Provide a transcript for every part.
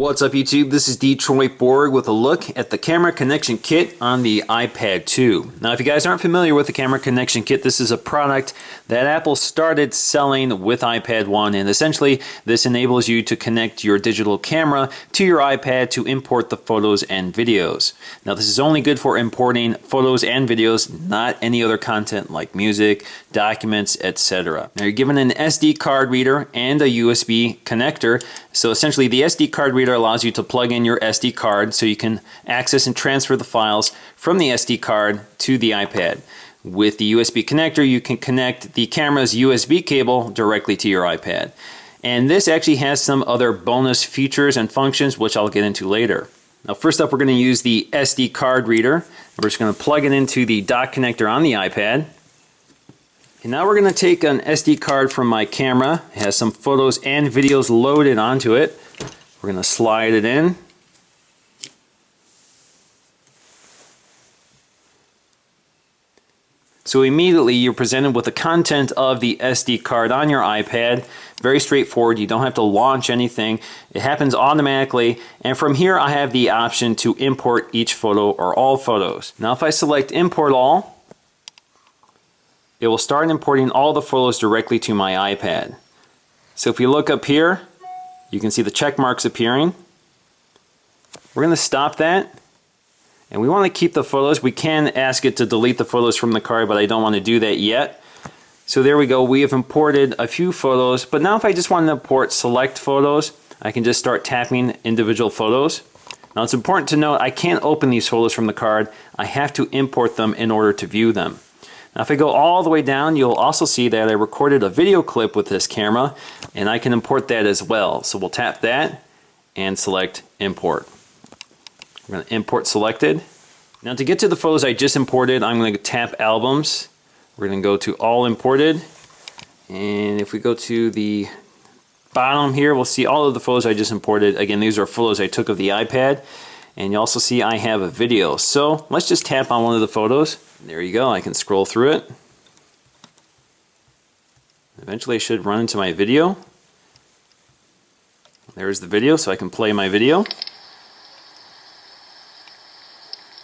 What's up YouTube? This is Detroit Borg with a look at the camera connection kit on the iPad 2. Now if you guys aren't familiar with the camera connection kit, this is a product that Apple started selling with iPad 1, and essentially this enables you to connect your digital camera to your iPad to import the photos and videos. Now this is only good for importing photos and videos, not any other content like music, documents, etc. Now you're given an SD card reader and a USB connector. So essentially the SD card reader allows you to plug in your SD card so you can access and transfer the files from the SD card to the iPad. With the USB connector, you can connect the camera's USB cable directly to your iPad. And this actually has some other bonus features and functions which I'll get into later. Now first up, we're going to use the SD card reader. We're just going to plug it into the dock connector on the iPad. And now we're going to take an SD card from my camera. It has some photos and videos loaded onto it. We're going to slide it in. So immediately you're presented with the content of the SD card on your iPad. Very straightforward. You don't have to launch anything. It happens automatically. And from here I have the option to import each photo or all photos. Now if I select Import All, it will start importing all the photos directly to my iPad. So if you look up here, you can see the check marks appearing. We're going to stop that. And we want to keep the photos. We can ask it to delete the photos from the card, but I don't want to do that yet. So there we go. We have imported a few photos. But now if I just want to import select photos, I can just start tapping individual photos. Now it's important to note I can't open these photos from the card. I have to import them in order to view them. Now if I go all the way down, you'll also see that I recorded a video clip with this camera, and I can import that as well. So we'll tap that and select Import. We're going to import selected. Now to get to the photos I just imported, I'm going to tap Albums. We're going to go to All Imported. And if we go to the bottom here, we'll see all of the photos I just imported. Again, these are photos I took of the iPad. And you also see I have a video. So let's just tap on one of the photos. There you go. I can scroll through it. Eventually I should run into my video. There's the video, so I can play my video.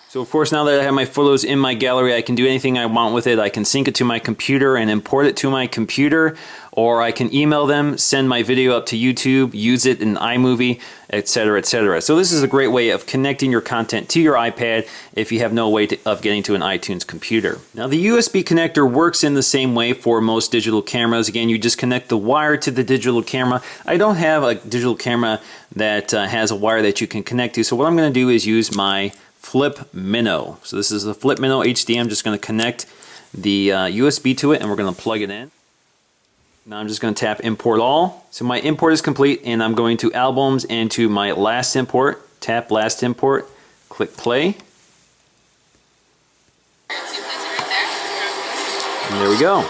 So of course, now that I have my photos in my gallery, I can do anything I want with it. I can sync it to my computer and import it to my computer, or I can email them, send my video up to YouTube, use it in iMovie, etc., etc. So this is a great way of connecting your content to your iPad if you have no way of getting to an iTunes computer. Now the USB connector works in the same way for most digital cameras. Again, you just connect the wire to the digital camera. I don't have a digital camera that has a wire that you can connect to, so what I'm going to do is use my Flip Minnow. So this is the Flip Minnow HD. I'm just going to connect the USB to it, and we're going to plug it in. Now I'm just going to tap Import All. So my import is complete, and I'm going to Albums and to my last import. Tap Last Import, click Play. And there we go.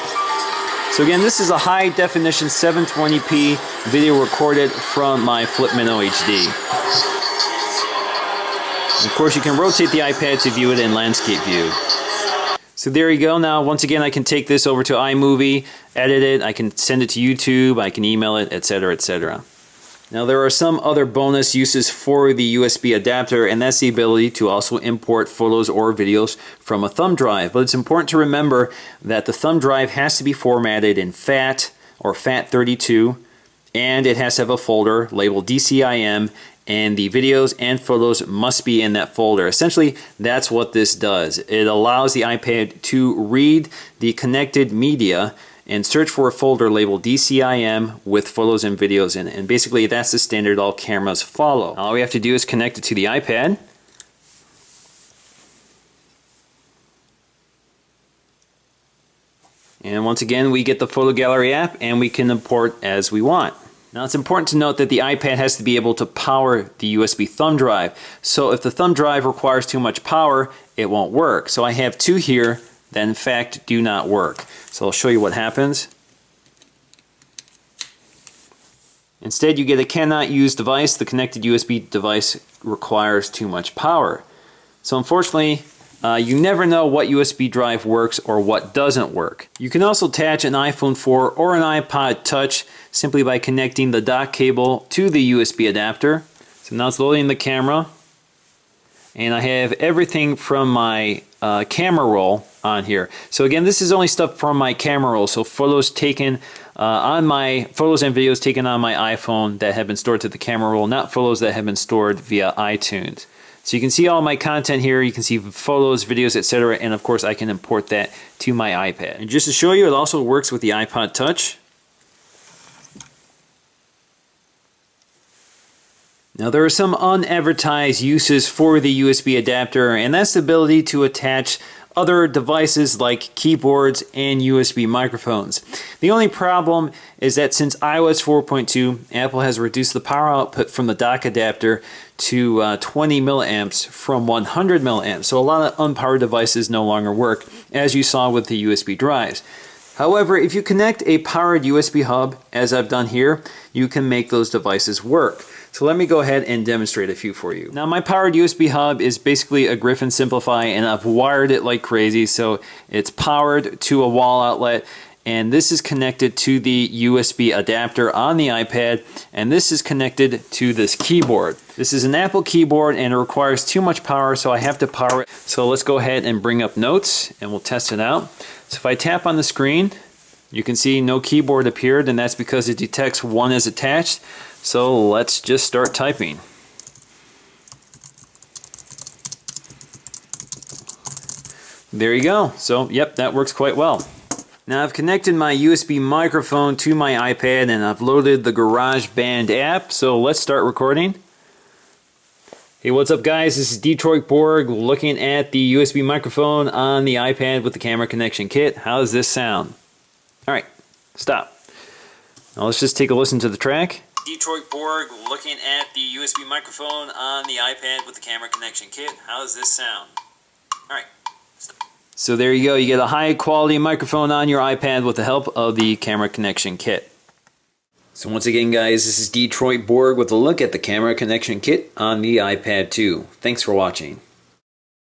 So again, this is a high definition 720p video recorded from my Flip Minnow HD. Of course, you can rotate the iPad to view it in landscape view. So there you go. Now, once again, I can take this over to iMovie, edit it, I can send it to YouTube, I can email it, etc., etc. Now, there are some other bonus uses for the USB adapter, and that's the ability to also import photos or videos from a thumb drive. But it's important to remember that the thumb drive has to be formatted in FAT or FAT32, and it has to have a folder labeled DCIM, and the videos and photos must be in that folder. Essentially, that's what this does. It allows the iPad to read the connected media and search for a folder labeled DCIM with photos and videos in it. And basically, that's the standard all cameras follow. All we have to do is connect it to the iPad. And once again, we get the Photo Gallery app, and we can import as we want. Now it's important to note that the iPad has to be able to power the USB thumb drive. So if the thumb drive requires too much power, it won't work. So I have two here that in fact do not work. So I'll show you what happens. Instead, you get a cannot use device. The connected USB device requires too much power. So unfortunately, you never know what USB drive works or what doesn't work. You can also attach an iPhone 4 or an iPod Touch simply by connecting the dock cable to the USB adapter. So now it's loading the camera, and I have everything from my camera roll on here. So again, this is only stuff from my camera roll, so photos taken on my photos and videos taken on my iPhone that have been stored to the camera roll, not photos that have been stored via iTunes. So you can see all my content here, you can see photos, videos, etc., and of course I can import that to my iPad. And just to show you, it also works with the iPod Touch. Now there are some unadvertised uses for the USB adapter, and that's the ability to attach other devices like keyboards and USB microphones. The only problem is that since iOS 4.2, Apple has reduced the power output from the dock adapter to 20 milliamps from 100 milliamps. So a lot of unpowered devices no longer work, as you saw with the USB drives. However, if you connect a powered USB hub, as I've done here, you can make those devices work. So let me go ahead and demonstrate a few for you. Now my powered USB hub is basically a Griffin Simplify, and I've wired it like crazy. So it's powered to a wall outlet, and this is connected to the USB adapter on the iPad, and this is connected to this keyboard. This is an Apple keyboard and it requires too much power, so I have to power it. So let's go ahead and bring up Notes and we'll test it out. So if I tap on the screen, you can see no keyboard appeared, and that's because it detects one is attached. So let's just start typing. There you go. So yep, that works quite well. Now I've connected my USB microphone to my iPad and I've loaded the GarageBand app. So let's start recording. Hey, what's up guys? This is Detroit Borg looking at the USB microphone on the iPad with the camera connection kit. How does this sound? Alright, stop. Now let's just take a listen to the track. Detroit Borg looking at the USB microphone on the iPad with the camera connection kit. How does this sound? Alright, stop. So there you go. You get a high quality microphone on your iPad with the help of the camera connection kit. So once again guys, this is Detroit Borg with a look at the camera connection kit on the iPad 2. Thanks for watching.